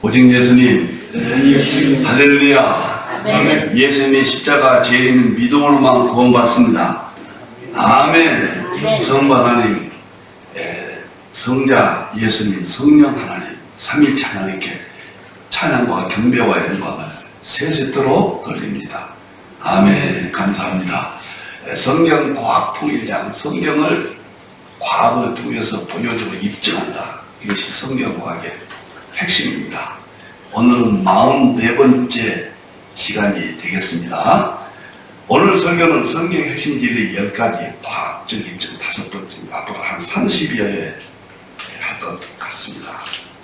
오직 예수님, 할렐루야. 아멘. 예수님의 십자가 죄인 믿음으로만 구원받습니다. 아멘. 성부 하나님, 성자 예수님, 성령 하나님, 삼위일체 하나님께 찬양과 경배와 영광을 세세토록 돌립니다. 아멘. 감사합니다. 성경과학 통일장, 성경을 과학을 통해서 보여주고 입증한다. 이것이 성경과학의 핵심입니다. 오늘은 44번째 시간이 되겠습니다. 오늘 설교는 성경의 핵심 진리 10가지, 과학적 입증 5번째, 앞으로 한 30여 회 할 것 같습니다.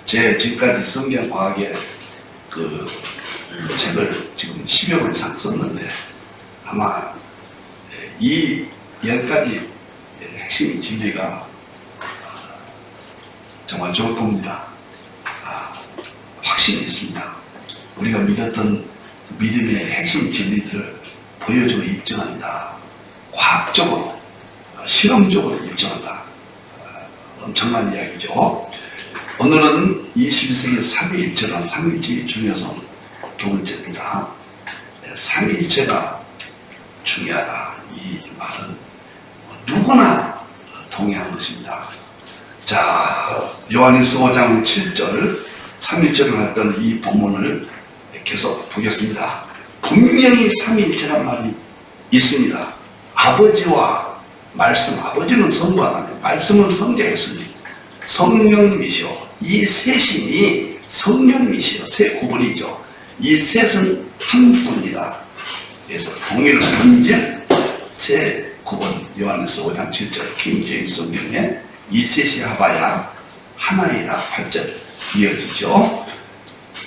제 지금까지 성경과학의 그 책을 지금 10여 권 이상 썼는데 아마 이 10가지 핵심 진리가 정말 좋을 겁니다. 확신이 있습니다. 우리가 믿었던 믿음의 핵심 진리들을 보여주고 입증한다. 과학적으로, 실험적으로 입증한다. 엄청난 이야기죠. 오늘은 21세기 삼위일체나 삼위일체의 중요성 두 번째입니다. 삼위일체가 중요하다. 이 말은 누구나 동의한 것입니다. 자, 요한일서 5장 7절 삼위일체를 했던 이 본문을 계속 보겠습니다. 분명히 삼위일체란 말이 있습니다. 아버지와 말씀, 아버지는 성부 하나님, 말씀은 성자 예수님, 성령님이시오. 이 셋이 성령님이시오. 세 구분이죠. 이 셋은 한 분이라. 그래서 동일을 번질 세 구분. 요한일서 5장 7절 킹제임스 성경에 이 셋이 합하여 하나이라 8절 이어지죠.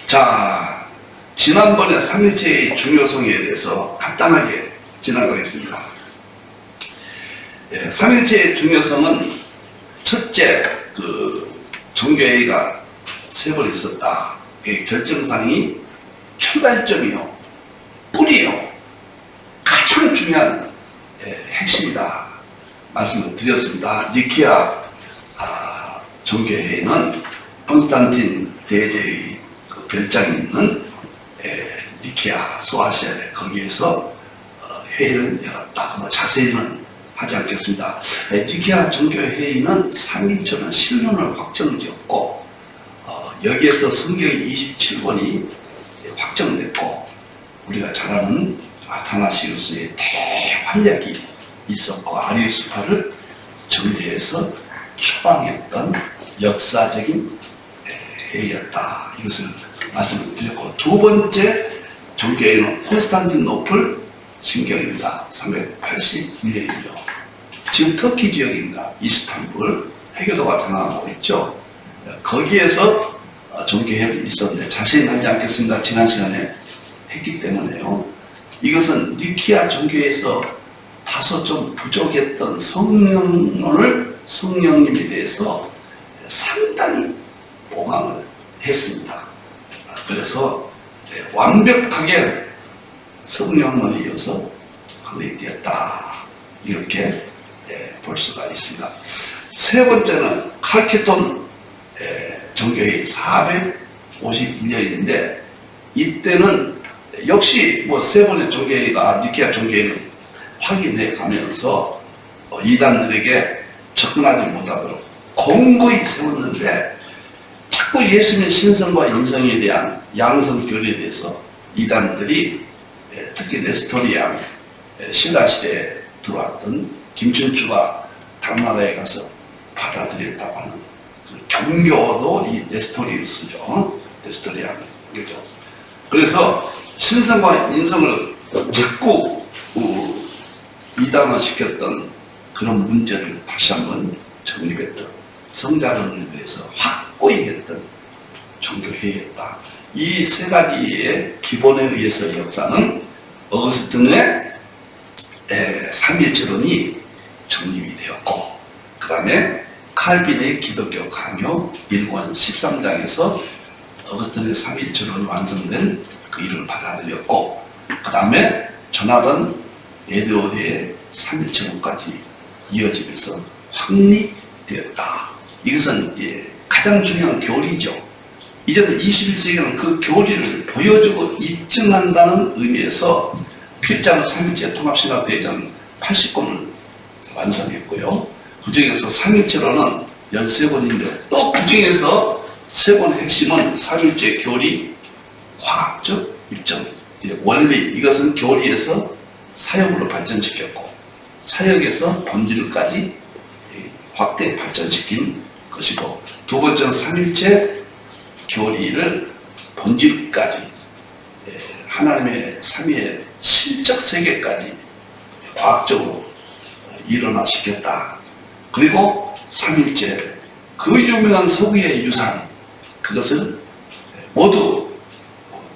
자, 지난번에 삼위일체의 중요성에 대해서 간단하게 지나가겠습니다. 삼위일체의 중요성은 첫째, 종교회의가 3번 있었다. 결정상이 출발점이요, 뿌리요, 가장 중요한 핵심이다 말씀을 드렸습니다. 니케아 종교회의는 콘스탄틴 대제의 그 별장이 있는 니케아 소아시아에 거기에서 회의를 열었다. 뭐 자세히는 하지 않겠습니다. 니케아 종교회의는 삼위일체는 신론을 확정지었고 여기에서 성경의 27권이 확정됐고 우리가 잘 아는 아타나시우스의 대활약이 있었고 아리우스파를 정리해서 추방했던 역사적인 회의였다. 이것을 말씀을 드렸고, 두 번째 종교회의는 콘스탄티노플 신경입니다. 381년이죠. 지금 터키 지역입니다. 이스탄불 해교도가 장악하고 있죠. 거기에서 종교회의가 있었는데 자세히 하지 않겠습니다. 지난 시간에 했기 때문에요. 이것은 니케아 종교에서 다소 좀 부족했던 성령론을 성령님에 대해서 상당히 보강을 했습니다. 그래서 완벽하게 성령론에 이어서 확립되었다. 이렇게 볼 수가 있습니다. 세 번째는 칼케돈 종교회의 451년인데 이때는 역시 뭐 세 번의 종교회의가 니케아 종교회의를 확인해 가면서 이단들에게 접근하지 못하도록 공고히 세웠는데 자꾸 예수님의 신성과 인성에 대한 양성교리에 대해서 이단들이 특히 네스토리안 신라시대에 들어왔던 김춘추가 당나라에 가서 받아들였다고 하는 종교도 이 네스토리우스죠. 네스토리안 교죠. 그래서 신성과 인성을 자꾸 이단화시켰던 그런 문제를 다시 한번 정립했던 성자론을 위해서 확고히 했던 종교회의였다. 이 세 가지의 기본에 의해서 역사는 어거스틴의 삼위일체론이 정립이 되었고, 그 다음에 칼빈의 기독교 강요 1권 13장에서 어거스틴의 삼위일체론이 완성된 그 일을 받아들였고, 그 다음에 조나단 에드워드의 삼위일체론까지 이어지면서 확립되었다. 이것은 가장 중요한 교리죠. 이제는 21세기는 그 교리를 보여주고 입증한다는 의미에서 필자는 3일째 통합신학대전 80권을 완성했고요. 그 중에서 3일체로는 13권인데 또 그 중에서 3권 핵심은 3일째 교리, 과학적 입증, 원리, 이것은 교리에서 사역으로 발전시켰고 사역에서 본질까지 확대 발전시킨 것이고, 두 번째는 3일째 교리를 본질까지 하나님의 삼위의 신적 세계까지 과학적으로 일어나시켰다. 그리고 3일째 그 유명한 서구의 유산, 그것을 모두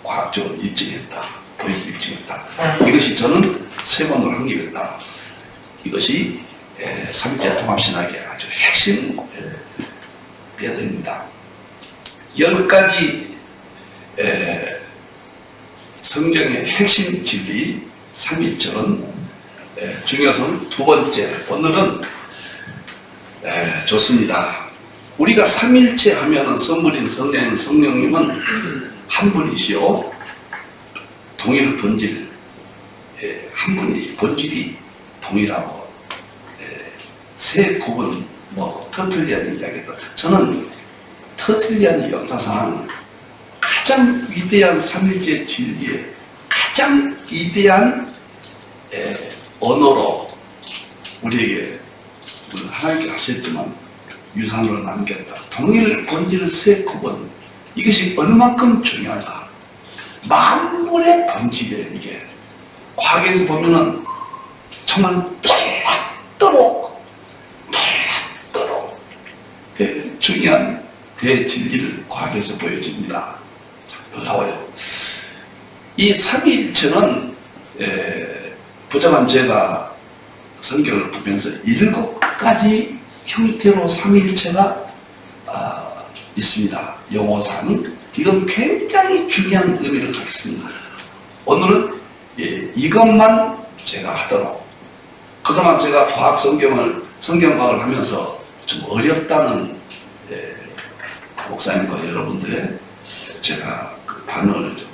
과학적으로 입증했다. 보여주고 입증했다. 이것이 저는 세 번으로 한 겁니다. 이것이 3일째 통합신학의 아주 핵심 뼈대입니다. 10가지 성경의 핵심 진리 3일절은 중요선 두 번째, 오늘은 좋습니다. 우리가 3일째 하면은 성부인 성령, 성령님은 한 분이시요 동일 본질, 한 분이 본질이 동일하고 세 구분, 터틀리안이 이야기했다. 저는 터틀리안의 역사상 가장 위대한 3일째 진리의 가장 위대한 언어로 우리에게 하나님께 하셨지만 유산으로 남겼다. 동일 본질 세 구분, 이것이 얼마큼 중요하다. 만물의 본질이에요. 이게 과학에서 보면은 정말 놀랍도록 중요한 대진리를 과학에서 보여줍니다. 놀라워요. 이 삼위일체는 부정한 제가 성경을 보면서 7가지 형태로 삼위일체가 있습니다. 용어상 이건 굉장히 중요한 의미를 갖겠습니다. 오늘은 이것만 제가 하도록, 그동안 제가 과학 성경과학을 하면서 좀 어렵다는 목사님과 여러분들의 제가 그 반응을 좀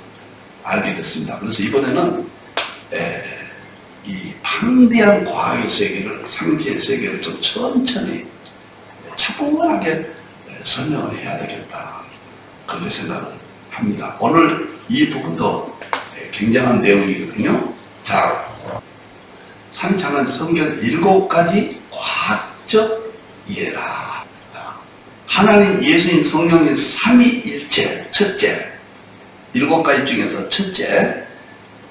알게 됐습니다. 그래서 이번에는 이 방대한 과학의 세계를, 상지의 세계를 좀 천천히 차분하게 설명을 해야 되겠다, 그렇게 생각을 합니다. 오늘 이 부분도 굉장한 내용이거든요. 자, 삼차는 성경 7가지 과학적 이해라. 하나님, 예수님, 성령의 삼위일체. 첫째, 7가지 중에서 첫째,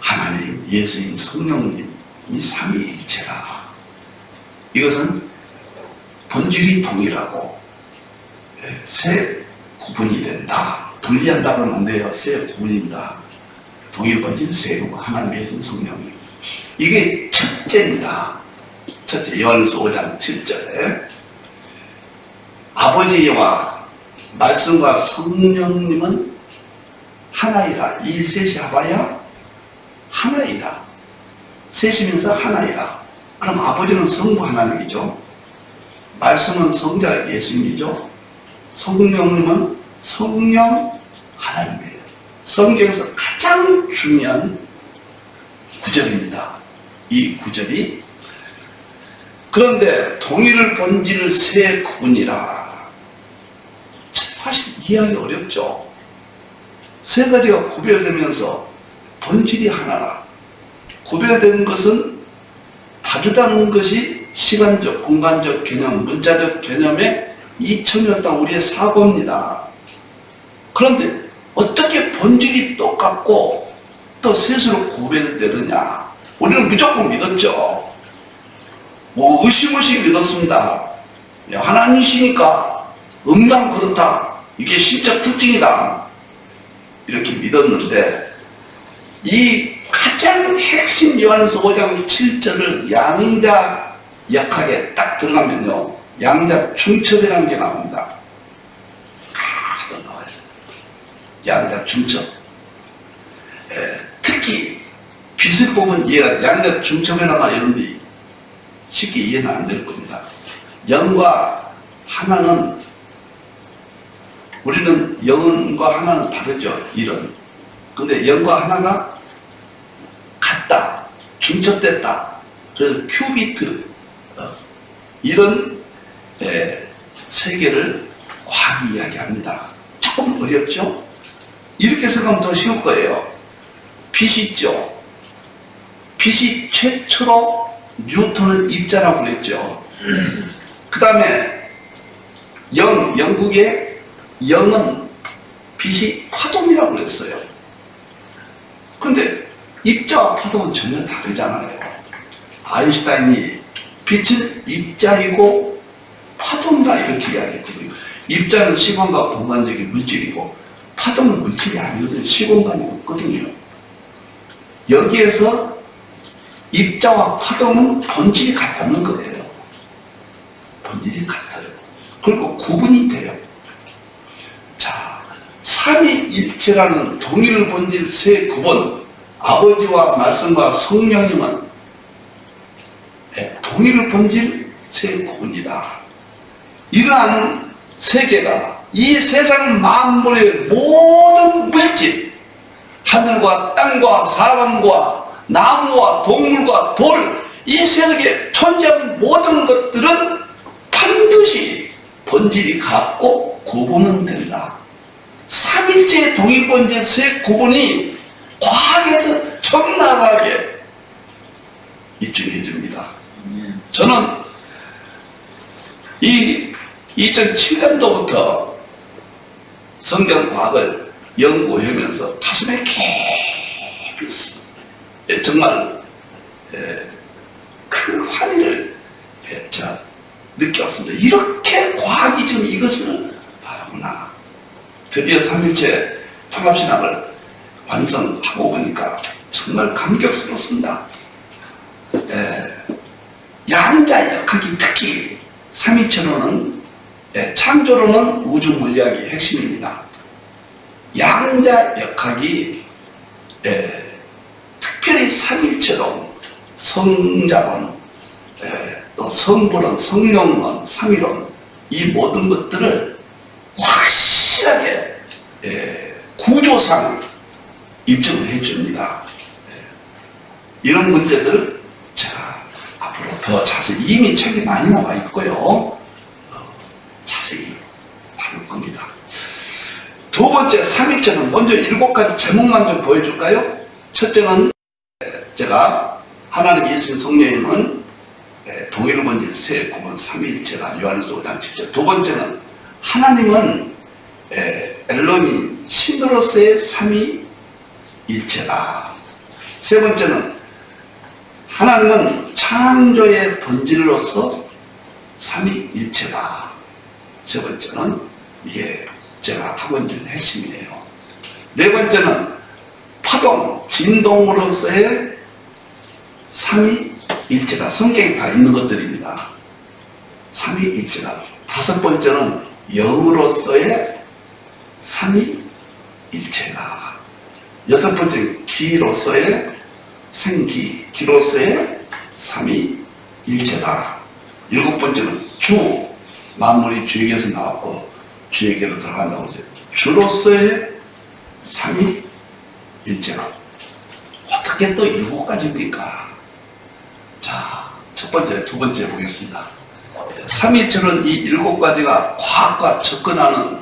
하나님, 예수님, 성령님이 삼위일체라. 이것은 본질이 동일하고 세 구분이 된다. 분리한다면 안 돼요. 세 구분입니다. 동일 본질 세 구분, 하나님, 예수님, 성령님. 이게 첫째입니다. 첫째, 요한일서 5장 7절에 아버지와 말씀과 성령님은 하나이라. 이 셋이 합하여 하나이라. 셋이면서 하나이라. 그럼 아버지는 성부 하나님이죠. 말씀은 성자 예수님이죠. 성령님은 성령 하나님이에요. 성경에서 가장 중요한 구절입니다. 이 구절이. 그런데 동일 본질 세 구분이라. 사실 이해하기 어렵죠. 세 가지가 구별되면서 본질이 하나라. 구별되는 것은 다르다는 것이 시간적, 공간적 개념, 문자적 개념의 2000년 동안 우리의 사고입니다. 그런데 어떻게 본질이 똑같고 또 셋으로 구별되느냐? 우리는 무조건 믿었죠. 의심 없이 믿었습니다. 하나님이시니까 응당 그렇다. 이게 신적 특징이다. 이렇게 믿었는데 이 가장 핵심 요한일서 5장 7절을 양자역학에 딱 들어가면요, 양자 중첩이라는 게 나옵니다. 나와요. 양자 중첩. 특히 빛을 보면 이해가, 양자 중첩이라면 여러분들이 쉽게 이해는 안 될 겁니다. 영과 하나는 우리는 영과 하나는 다르죠. 일은. 근데 영과 하나가 같다, 중첩됐다. 그래서 큐비트, 이런 세계를 과학이 이야기합니다. 조금 어렵죠? 이렇게 생각하면 더 쉬울 거예요. 빛이 있죠. 빛이 최초로 뉴턴을 입자라고 그랬죠. 그 다음에 영국의 영은 빛이 파동이라고 그랬어요. 근데 입자와 파동은 전혀 다르잖아요. 아인슈타인이 빛은 입자이고 파동이다 이렇게 이야기했거든요. 입자는 시공과 공간적인 물질이고 파동은 물질이 아니거든요. 시공간이 없거든요. 여기에서 입자와 파동은 본질이 같다는 거예요. 본질이 같아요. 그리고 구분이 돼요. 자, 삼위일체라는 동일 본질 세 구분, 아버지와 말씀과 성령님은 동일 본질 세 구분이다. 이러한 세계가 이 세상 만물의 모든 물질, 하늘과 땅과 사람과 나무와 동물과 돌, 이 세상에 존재하는 모든 것들은 반드시 본질이 같고 구분은 된다. 삼일체의 동일 본질 세 구분이 과학에서 적나라하게 입증해 줍니다. 저는 이 2007년도부터 성경과학을 연구하면서 가슴에 깊이 정말 큰 환희를 느꼈습니다. 이렇게 과학이 지금 이것을 바라구나. 드디어 삼일체 통합신학을 완성하고 보니까 정말 감격스럽습니다. 양자 역학이 특히 삼일체로는 창조로는 우주 물리학이 핵심입니다. 양자 역학이 특별히 삼일체론, 성자론, 또 성불론, 성령론, 삼위론, 이 모든 것들을 확실하게 구조상 입증을 해줍니다. 이런 문제들 제가 앞으로 더 자세히, 이미 책이 많이 나와 있고요, 자세히 다룰 겁니다. 두 번째, 삼일체는 먼저 7가지 제목만 좀 보여줄까요? 첫째는 제가 하나님, 예수님, 성령님은 동일 본질 세 구분 삼위일체다. 요한일서 5장 7절. 두 번째는 하나님은 엘로힘, 신으로서의 삼위일체다. 세 번째는 하나님은 창조의 본질로서 삼위일체다. 세 번째는 이게 제가 하고 있는 핵심이에요. 네 번째는 파동, 진동으로서의 삼위일체다. 성경에 다 있는 것들입니다. 삼위일체다. 다섯 번째는 영으로서의 삼위일체다. 여섯 번째, 기로서의 생기, 기로서의 삼위일체다. 일곱 번째는 주, 만물이 주에게서 나왔고 주에게로 들어간다고 해서 주로서의 삼위일체다. 어떻게 또 7가지입니까? 자, 첫 번째, 두 번째 보겠습니다. 삼위일체는 이 7가지가 과학과 접근하는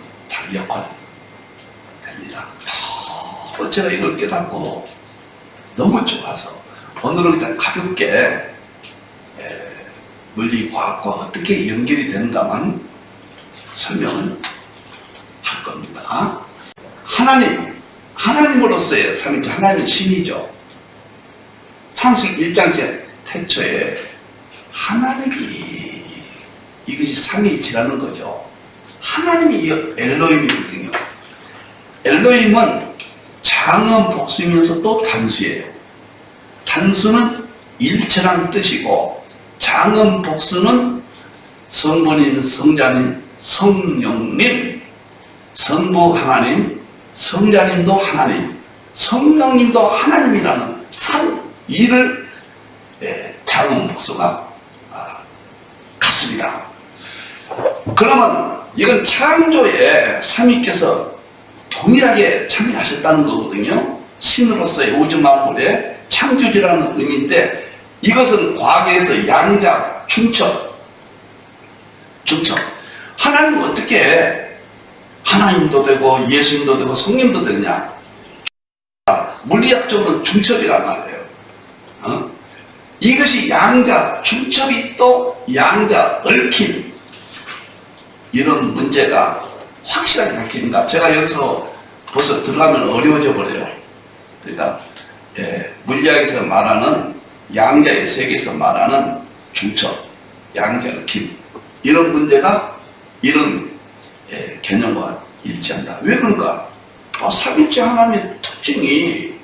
역할이 됩니다. 제가 이걸 깨닫고 너무 좋아서 오늘은 그냥 가볍게 물리, 과학과 어떻게 연결이 되는가만 설명을 할 겁니다. 하나님으로서의 삼위일체, 하나님은 신이죠. 창세기 1장 태초에 하나님이, 이것이 삼위일체라는 거죠. 하나님이 엘로힘이거든요. 엘로힘은 장은 복수이면서 또 단수예요. 단수는 일체란 뜻이고 장은 복수는 성부님, 성자님, 성령님, 성부 하나님, 성자님도 하나님, 성령님도 하나님이라는 삼위를 장은 복수가 같습니다. 그러면 이건 창조에 삼위께서 동일하게 참여하셨다는 거거든요. 신으로서의 우주 만물의 창조주라는 의미인데, 이것은 과거에서 양자, 중첩. 하나님은 어떻게 하나님도 되고 예수님도 되고 성령도 되느냐? 물리학적으로는 중첩이란 말이에요. 이것이 양자, 중첩이 또 양자, 얽힘, 이런 문제가 확실하게 밝힙니다. 제가 여기서 벌써 들어가면 어려워져 버려요. 그러니까 물리학에서 말하는 양자의 세계에서 말하는 중첩, 양자, 얽힘, 이런 문제가 이런 개념과 일치한다. 왜 그런가? 삼위일체 하나님의 특징이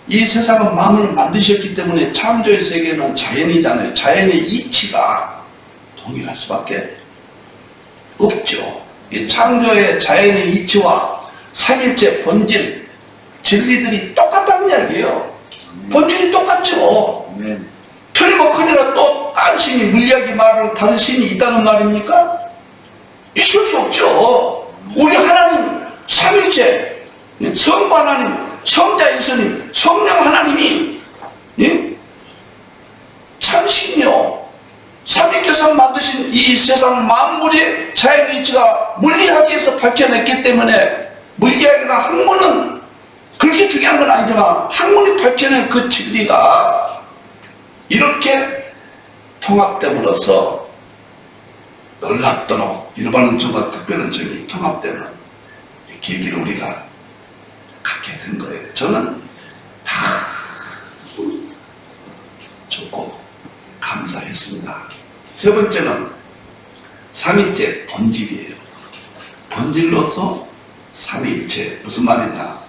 이 세상은 마음을 만드셨기 때문에 창조의 세계는 자연이잖아요. 자연의 이치가 동일할 수밖에 없죠. 이 창조의 자연의 이치와 삼위일체 본질, 진리들이 똑같다는 이야기예요. 본질이 똑같죠. 틀리먹거리라 또 다른 신이, 물리학이 말하는 다른 신이 있다는 말입니까? 있을 수 없죠. 우리 하나님 삼위일체, 성부 하나님, 성자 예수님, 성령 하나님이 참신이요, 삼위께서 만드신 이 세상 만물의 자연이치가 물리학에서 밝혀냈기 때문에, 물리학이나 학문은 그렇게 중요한 건 아니지만 학문이 밝혀낸 그 진리가 이렇게 통합됨으로써 놀랍도록 일반은 점과 특별한 점이 통합되는 계기를 우리가 갖게 된 거예요. 저는 다 좋고 감사했습니다. 세 번째는 삼위일체 본질이에요. 본질로서 삼위일체, 무슨 말이냐?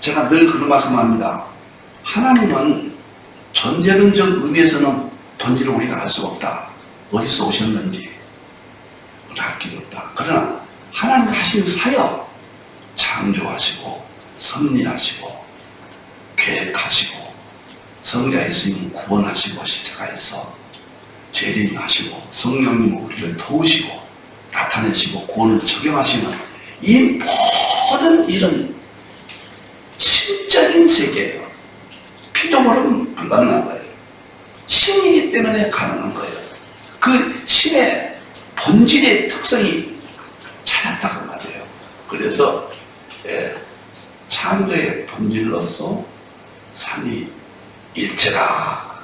제가 늘 그런 말씀합니다. 하나님은 존재론적 의미에서는 본질을 우리가 알 수 없다. 어디서 오셨는지 알 길이 없다. 그러나 하나님 하신 사역, 창조하시고 섭리하시고 계획하시고 성자 예수님 구원하시고 십자가에서 재림하시고 성령님 우리를 도우시고 나타내시고 구원을 적용하시는 이 모든 일은 신적인 세계예요. 피조물은 불가능한 거예요. 신이기 때문에 가능한 거예요. 그 신의 본질의 특성이 찾았다고 말이에요. 그래서 창조의 본질로서 삼위일체라.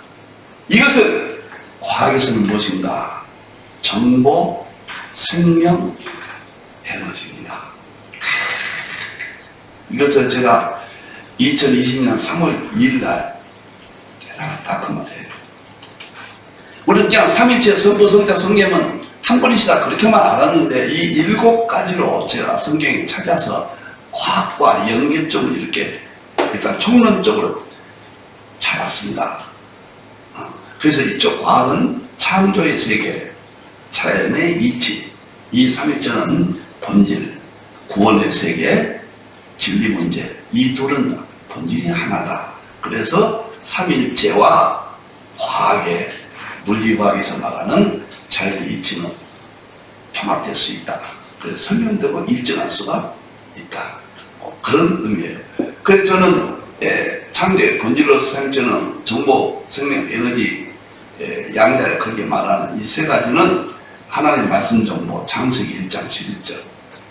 이것은 과학에서는 무엇인가? 정보, 생명, 에너지입니다. 이것을 제가 2020년 3월 2일 날 깨달았다 그 말이에요. 우리는 그냥 삼위일체, 성부, 성자, 성령은 한 분이시다 그렇게만 알았는데, 이 7가지로 제가 성경에 찾아서 과학과 연계점을 이렇게 일단 총론적으로 잡았습니다. 그래서 이쪽 과학은 창조의 세계, 자연의 이치, 이 삼위일체는 본질, 구원의 세계, 진리 문제, 이 둘은 본질이 하나다. 그래서 삼위일체와 과학의, 물리과학에서 말하는 자연의 이치는 통합될 수 있다. 그래서 설명되고 입증할 수가 있다. 그런 의미예요. 그래서 저는 창조의 본질로서 삼위일체는 정보, 생명, 에너지, 양자에 크게 말하는 이 세 가지는 하나님의 말씀 정보, 창세기 1장 11절,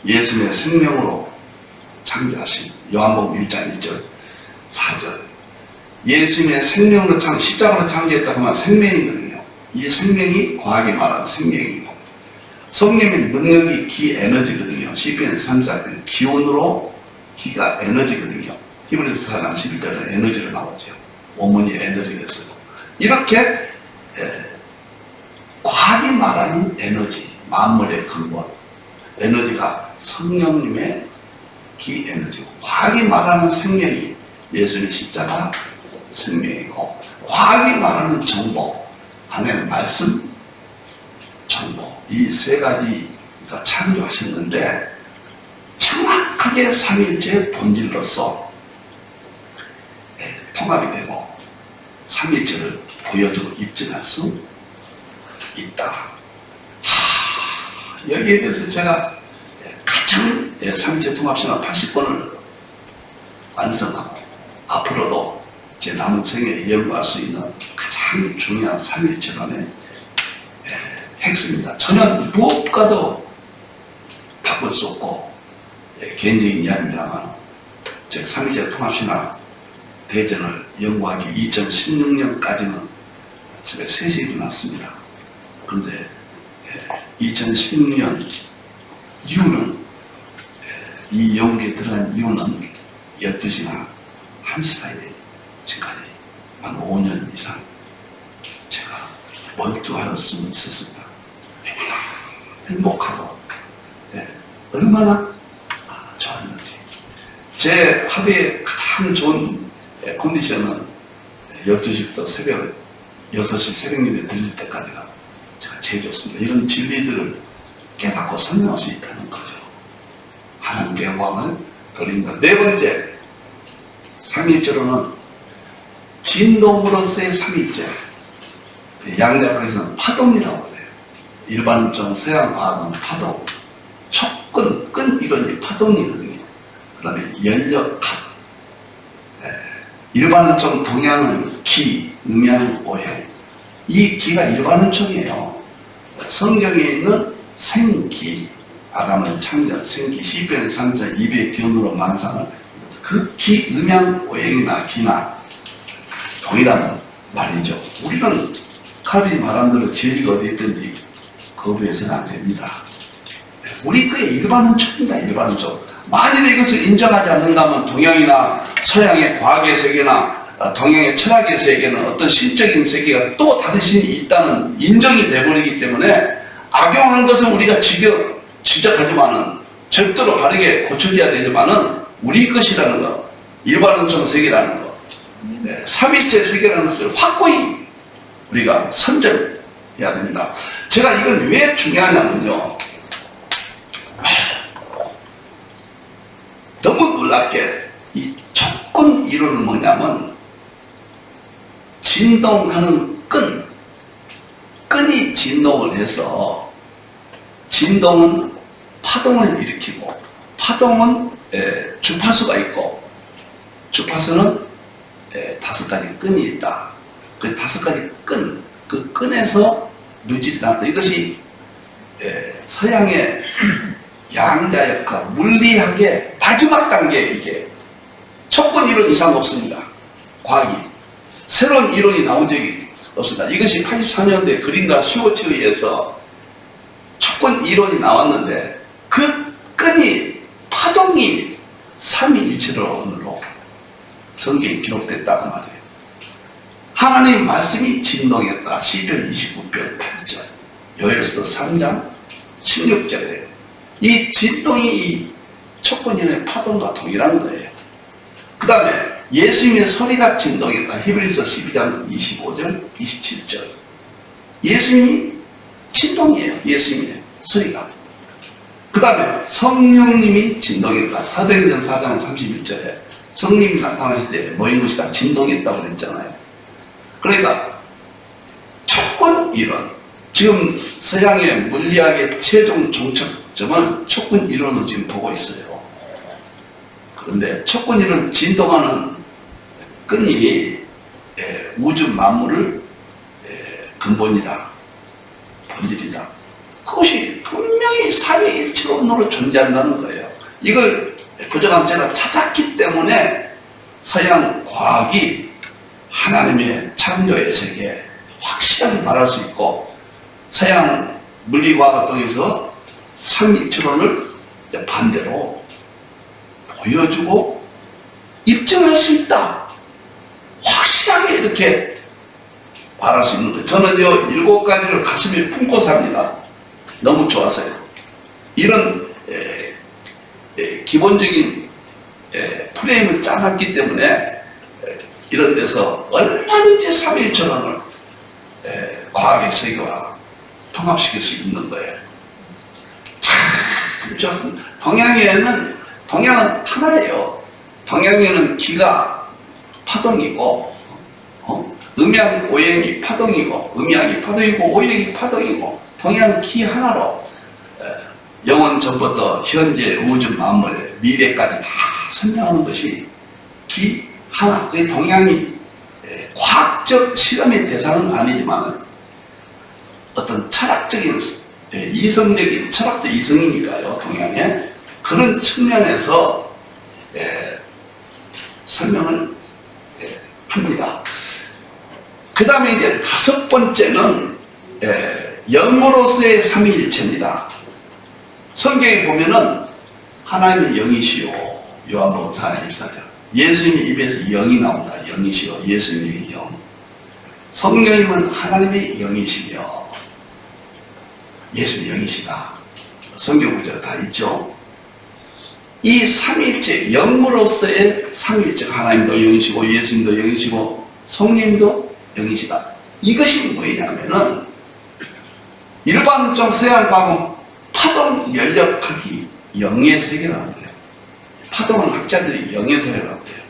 예수님의 생명으로 창조하신 요한복음 1장 1절 4절, 예수님의 생명으로 십자가로 창조했다고 하면 생명이거든요. 이 생명이 과학이 말하는 생명이고, 성령의 능력이 기 에너지거든요. 시편 34편 기운으로, 기가 에너지거든요. 히브리서 4장 11절에 에너지로 나오죠. 어머니 에너지겠어요. 이렇게 과학이 말하는 에너지, 만물의 근본, 에너지가 성령님의 기 에너지고, 과학이 말하는 생명이 예수님의 십자가 생명이고, 과학이 말하는 정보, 하나님의 말씀, 정보, 이 세 가지가 창조하셨는데 정확하게 삼위일체의 본질로서 통합이 되고 삼위일체를 보여주고 입증할 수 있다. 여기에 대해서 제가 가장 삼위체 통합신학 80권을 완성하고 앞으로도 제 남은 생에 연구할 수 있는 가장 중요한 삼위일체론의 핵심입니다. 저는 무엇과도 바꿀 수 없고 개인적인 이야기입니다만 제가 삼위체 통합신학 대전을 연구하기 2016년까지는 새벽 3시에 일어났습니다. 그런데 2016년 이후는 이 연구에 들어간 이유는 12시나 1시 사이에 지금까지 한 5년 이상 제가 몰두할 수 있었습니다. 행복하고 얼마나 좋았는지. 제 하루에 가장 좋은 컨디션은 12시부터 새벽 6시 새벽녘에 들릴 때까지가 제가 제일 좋습니다. 이런 진리들을 깨닫고 설명할 수 있다는 거죠. 하나님께 영광을 돌립니다. 네 번째, 삼위일체로는 진동으로서의 삼위일체. 양자학에서는 파동이라고 해요. 일반적 서양과학은 파동, 촉근, 끈 이론이 파동이거든요. 그 다음에 연력합. 일반적 동양은 기, 음양, 오행. 이 기가 일반은총이에요. 성경에 있는 생기, 아담을 창조, 생기, 시편 3장 200 견으로 만상을 그 기, 음양, 오행이나 기나 동일한 말이죠. 우리는 칼빈이 말한 대로 진리가 어디 있든지 거부해서는 안 됩니다. 우리 그의 일반은총입니다. 일반은총. 만일 이것을 인정하지 않는다면 동양이나 서양의 과학의 세계나 동양의 철학의 세계는 어떤 신적인 세계가 또 다른 신이 있다는 인정이 돼버리기 때문에 악용한 것은 우리가 지적하지만은 절대로 바르게 고쳐져야 되지만은 우리 것이라는 것, 일반은총 세계라는 것, 삼위체 세계라는 것을 확고히 우리가 선점해야 됩니다. 제가 이건 왜 중요하냐면요. 너무 놀랍게 이 촉근 이론은 뭐냐면 진동하는 끈이 진동을 해서 진동은 파동을 일으키고 파동은 주파수가 있고 주파수는 5가지 끈이 있다. 그 5가지 그 끈에서 물질이 나왔다. 이것이 서양의 양자역학 물리학의 마지막 단계에 이게 촉근 이론 이상 없습니다. 과학이 새로운 이론이 나온 적이 없습니다. 이것이 84년도에 그린과 슈워츠에 의해서 촉근 이론이 나왔는데 그 끈이 파동이 삼위일체론으로 성경에 기록됐다고 말해요. 하나님 말씀이 진동했다. 시편 29편 8절, 요엘서 3장 16절에 이 진동이 이 촉근이론의 파동과 동일한 거예요. 그 다음에 예수님의 소리가 진동했다. 히브리서 12장 25절 27절. 예수님이 진동이에요. 예수님의 소리가. 그 다음에 성령님이 진동했다. 사도행전 4장 31절에 성령님이 나타나실 때 모인 것이 다 진동했다고 그랬잖아요. 그러니까 촉근 이론, 지금 서양의 물리학의 최종 종착점은 촉근 이론을 지금 보고 있어요. 그런데 촉근 이론, 진동하는 끈이 우주 만물을 근본이다, 본질이다. 그것이 분명히 삼위일체론으로 존재한다는 거예요. 이걸 그동안 제가 찾았기 때문에 서양 과학이 하나님의 창조의 세계 확실하게 말할 수 있고 서양 물리과학을 통해서 삼위일체론을 반대로 보여주고 입증할 수 있다. 확실하게 이렇게 말할 수 있는 거예요. 저는요 7가지를 가슴에 품고 삽니다. 너무 좋아서요. 이런 기본적인 프레임을 짜놨기 때문에 이런 데서 얼마든지 삼위일체론을 과학의 세계와 통합시킬 수 있는 거예요. 참 좋습니다. 동양은 하나예요. 동양에는 기가 파동이고 음양, 오행이 파동이고 음양이 파동이고 오행이 파동이고 동양은 기 하나로 영원 전부터 현재 우주 만물의 미래까지 다 설명하는 것이 기 하나. 그 동양이 과학적 실험의 대상은 아니지만 어떤 철학적인 이성적인 철학도 이성이니까요. 동양에 그런 측면에서 설명을 합니다. 그 다음에 이제 다섯 번째는 영으로서의 삼위일체입니다. 성경에 보면은 하나님은 영이시요. 요한복음 4장 14절. 예수님의 입에서 영이 나온다. 영이시요. 예수님의 영. 성령님은 하나님의 영이시며 예수님의 영이시다. 성경 구절 다 있죠. 이 삼위일체, 영으로서의 삼위일체, 하나님도 영이시고 예수님도 영이시고 성령님도 영이시다. 이것이 뭐냐면은 일반적 서양과학은 파동 연력학이 영의 세계라고 해요. 파동은 학자들이 영의 세계라고 해요.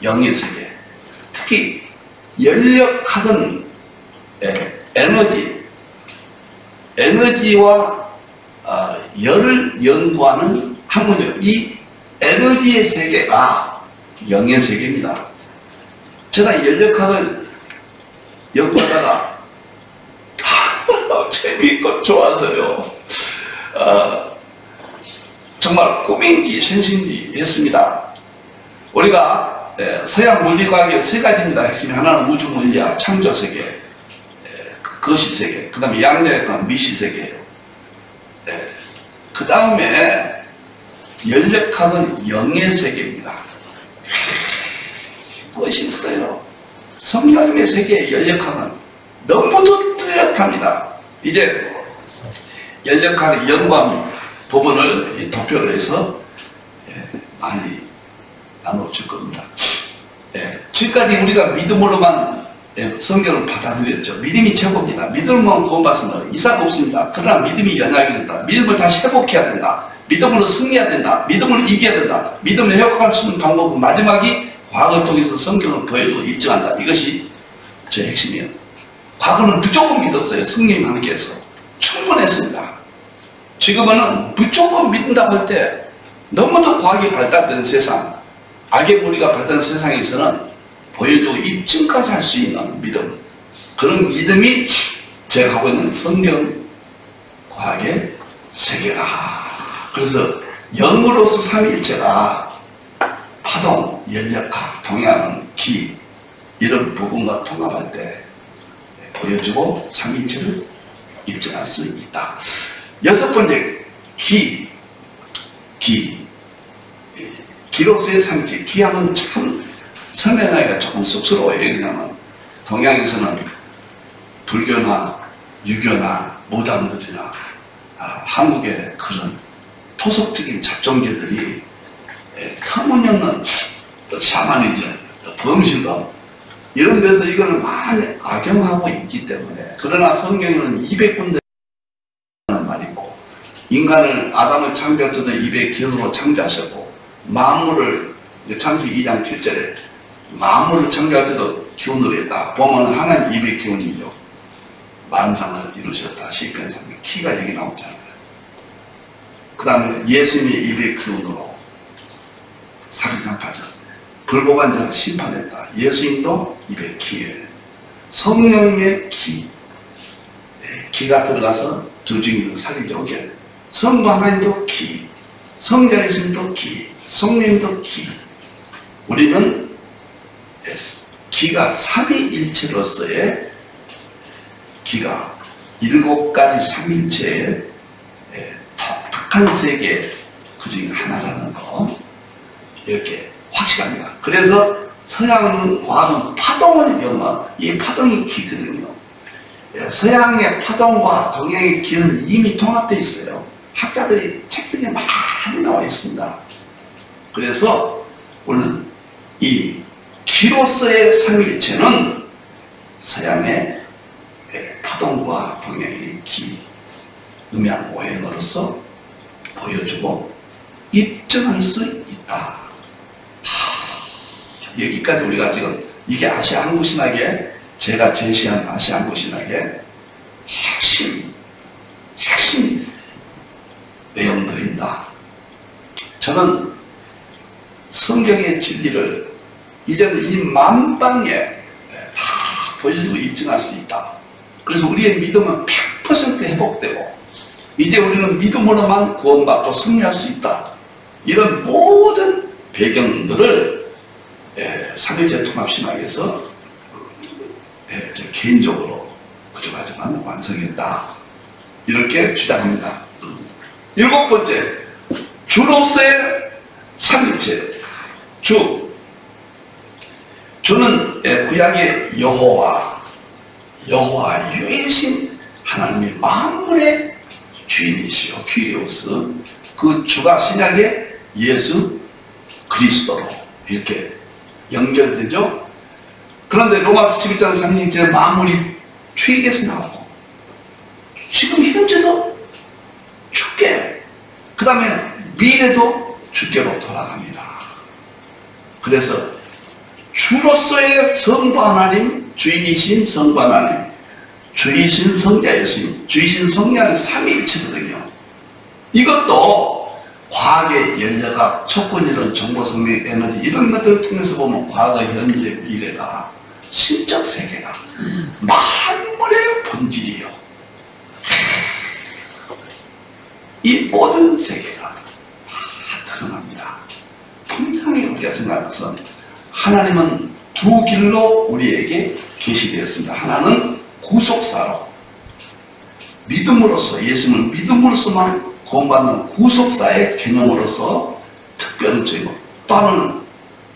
영의 세계. 특히 연력학은 에너지와 열을 연구하는 학문이에요. 이 에너지의 세계가 영의 세계입니다. 제가 연력학을 연구하다가 재미있고 좋아서요. 정말 꿈인지 생신지 했습니다. 우리가 서양 물리과학의 세 가지입니다. 핵심이 하나는 우주물리학, 창조세계, 거시세계, 그 다음에 양자역학, 미시세계예요. 그 다음에 연력학은 영의 세계입니다. 멋있어요. 성령님의 세계의 연력학은 너무도 뚜렷합니다. 이제 연력학의 연관 부분을 도표로 해서 많이 나눠줄 겁니다. 지금까지 우리가 믿음으로만 성경을 받아들였죠. 믿음이 최고입니다. 믿음만 구원받으면 이상 없습니다. 그러나 믿음이 연약이 된다. 믿음을 다시 회복해야 된다. 믿음으로 승리해야 된다. 믿음으로 이겨야 된다. 믿음을 회복할 수 있는 방법은 마지막이 과거를 통해서 성경을 보여주고 입증한다. 이것이 저의 핵심이에요. 과거는 무조건 믿었어요. 성령님 함께해서 충분했습니다. 지금은 무조건 믿는다고 할 때 너무도 과학이 발달된 세상, 악의 무리가 발달된 세상에서는 보여주고 입증까지 할 수 있는 믿음, 그런 믿음이 제가 하고 있는 성경 과학의 세계라. 그래서 영으로서 삼위일체가 파동, 연력학, 동양은 기, 이런 부분과 통합할 때 보여주고 삼위일체를 입증할 수 있다. 여섯 번째, 기로서의 삼위일체. 기하면 참 설명하기가 조금 쑥스러워요. 왜냐하면 동양에서는 불교나 유교나 무당들이나 한국의 그런 토속적인 잡종계들이 터무니없는 샤머니즘, 범실감 이런 데서 이걸 많이 악용하고 있기 때문에, 그러나 성경에는 200군데 말 있고, 인간을 아담을 창조할 때도 입의 기운으로 창조하셨고, 만물을 창세기 2장 7절에 만물을 창조할 때도 기운으로 했다. 보면 하나님 입의 기운이죠. 만상을 이루셨다. 시편 3편. 키가 여기 나오잖아요. 그 다음에 예수님의 입의 기운으로 사리장파전, 불복한 자를 심판했다. 예수님도 입의 키에 성령의 기가 들어가서 주중이는 살리려 오게. 성부 하나님도 기, 성자 예수님도 기, 성령님도 기. 우리는 기가 삼위일체로서의 기가 7가지 삼위일체의 독특한 세계 그 중에 하나라는 거 이렇게 확실합니다. 그래서 서양 과학은 파동을 연구한 이 파동이 기거든요. 서양의 파동과 동양의 기는 이미 통합되어 있어요. 학자들이 책들이 많이 나와 있습니다. 그래서 오늘 이 기로서의 삼위일체는 서양의 파동과 동양의 기, 음양 오행으로서 보여주고 입증할 수 있다. 여기까지 우리가 지금 이게 아시아 한국신학의 제가 제시한 아시아 한국신학의 핵심 내용들입니다. 저는 성경의 진리를 이제는 이 만방에 다 보여주고 입증할 수 있다. 그래서 우리의 믿음은 100% 회복되고 이제 우리는 믿음으로만 구원받고 승리할 수 있다. 이런 모든 배경들을 삼일체 통합신학에서 개인적으로 부족하지만 완성했다. 이렇게 주장합니다. 7번째, 주로서의 삼일체. 주는 구약의 여호와 유일신 하나님의 만물의 주인이시요 퀴리오스, 그 주가 신약의 예수 그리스도로 이렇게 연결되죠. 그런데 로마서 11장 36절에 만물이 주에게서 나왔고 지금 현재도 주께, 그 다음에 미래도 주께로 돌아갑니다. 그래서 주로서의 성부 하나님, 주이신 성부 하나님, 주이신 성자 예수님, 주이신 성령의 삼위일체거든요. 이것도 과학의 연력학, 촉근이론, 정보성명, 에너지 이런 것들을 통해서 보면 과거, 현재, 미래가 신적 세계가 만물의 본질이에요. 이 모든 세계가 다 드러납니다. 분명히 우리가 생각해서 하나님은 두 길로 우리에게 계시되었습니다. 하나는 구속사로, 믿음으로써, 예수님을 믿음으로써만 구원받는 구속사의 개념으로서 특별적이고, 또 하나는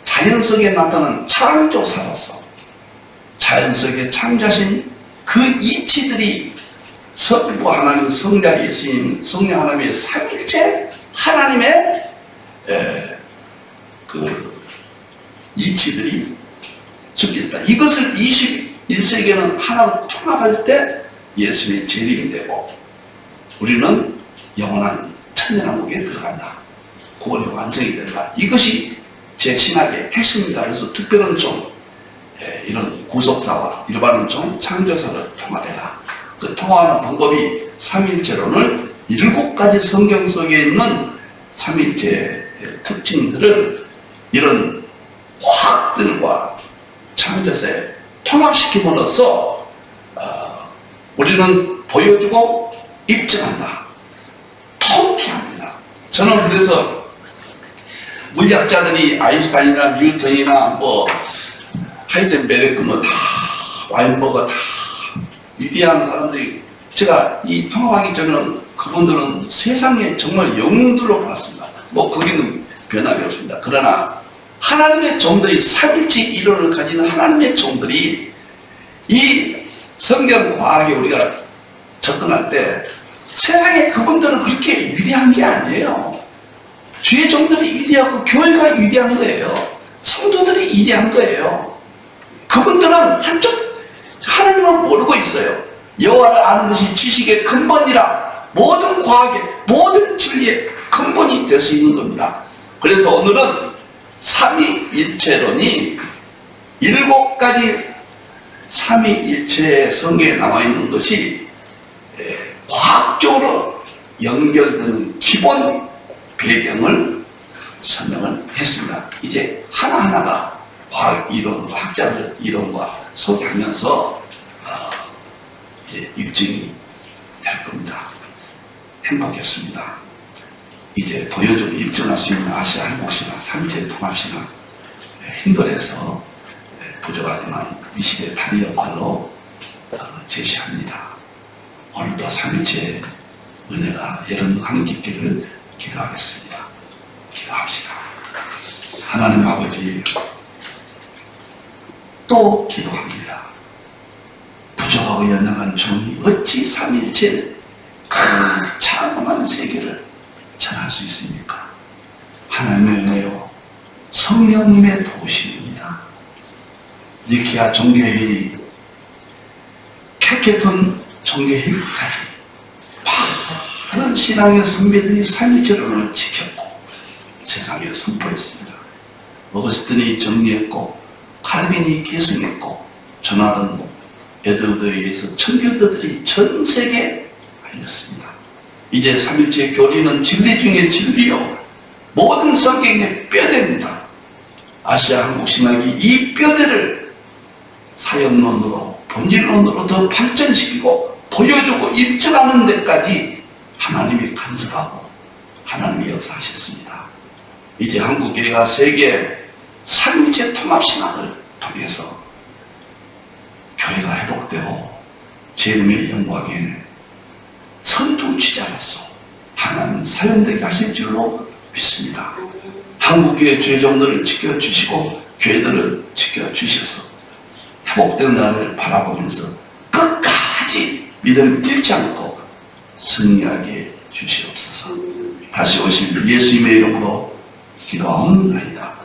자연 속에 나타나는 창조사로서 자연 속에 창조하신 그 이치들이 성부 하나님, 성자 예수님, 성령 하나님의 삼일체 하나님의 그 이치들이 섞여있다. 이것을 21세기에는 하나로 통합할 때 예수님의 재림이 되고 우리는 영원한 천년왕국에 들어간다. 구원의 완성이 된다. 이것이 제 신학의 핵심입니다. 그래서 특별한 종, 이런 구속사와 일반은 종, 창조사를 통합해라. 그 통합하는 방법이 삼일체론을 7가지 성경 속에 있는 삼일체의 특징들을 이런 과학들과 창조사에 통합시킴으로써 우리는 보여주고 입증한다. 통쾌합니다. 저는 그래서 물리학자들이 아인슈타인이나 뉴턴이나 뭐 하이젠베르크 뭐 다 와인버거 다 위대한 사람들이, 제가 이 통합하기 전에는 그분들은 세상에 정말 영웅들로 봤습니다. 뭐 거기는 변함이 없습니다. 그러나 하나님의 종들이, 삼일체 이론을 가지는 하나님의 종들이 이 성경 과학에 우리가 접근할 때 세상에 그분들은 그렇게 위대한 게 아니에요. 주의 종들이 위대하고 교회가 위대한 거예요. 성도들이 위대한 거예요. 그분들은 한쪽 하나님은 모르고 있어요. 여호와를 아는 것이 지식의 근본이라, 모든 과학의 모든 진리의 근본이 될 수 있는 겁니다. 그래서 오늘은 삼위일체론이 7가지 삼위일체의 성경에 나와 있는 것이 과학적으로 연결되는 기본 배경을 설명을 했습니다. 이제 하나하나가 과학 이론, 학자들 이론과 소개하면서 이제 입증이 될 겁니다. 행복했습니다. 이제 보여주고 입증할 수 있는 아시아 한국신학, 삼일체 통합신학, 힘들어서 부족하지만 이 시대의 다리 역할로 제시합니다. 오늘도 삼일체의 은혜가 여러분 함께 있기를 기도하겠습니다. 기도합시다. 하나님 아버지, 또 기도합니다. 부족하고 연약한 종이 어찌 삼일체 그 장엄한 세계를 전할 수 있습니까? 하나님의 은혜요, 성령님의 도우심입니다. 니케아 종교회의, 켈케톤 종교회의까지 많은 신앙의 선배들이 삼일체론을 지켰고 세상에 선포했습니다. 어거스틴이 정리했고 칼빈이 계승했고 조나단 에드워드에 의해서 청교도들이 전 세계에 알렸습니다. 이제 삼일체 교리는 진리 중에 진리요, 모든 성경의 뼈대입니다. 아시아 한국 신학이 이 뼈대를 사역론으로, 본질론으로 더 발전시키고 보여주고 입증하는 데까지 하나님이 간섭하고 하나님이 역사하셨습니다. 이제 한국교회가 세계 삼위체 통합신학을 통해서 교회가 회복되고 제 이름의 영광에 선두주자로서 하나님 사용되게 하실 줄로 믿습니다. 한국교회 죄종들을 지켜주시고 교회들을 지켜주셔서 회복되는 날을 바라보면서 끝까지 믿음 잃지 않고 승리하게 주시옵소서. 다시 오실 예수님의 이름으로 기도하옵나이다.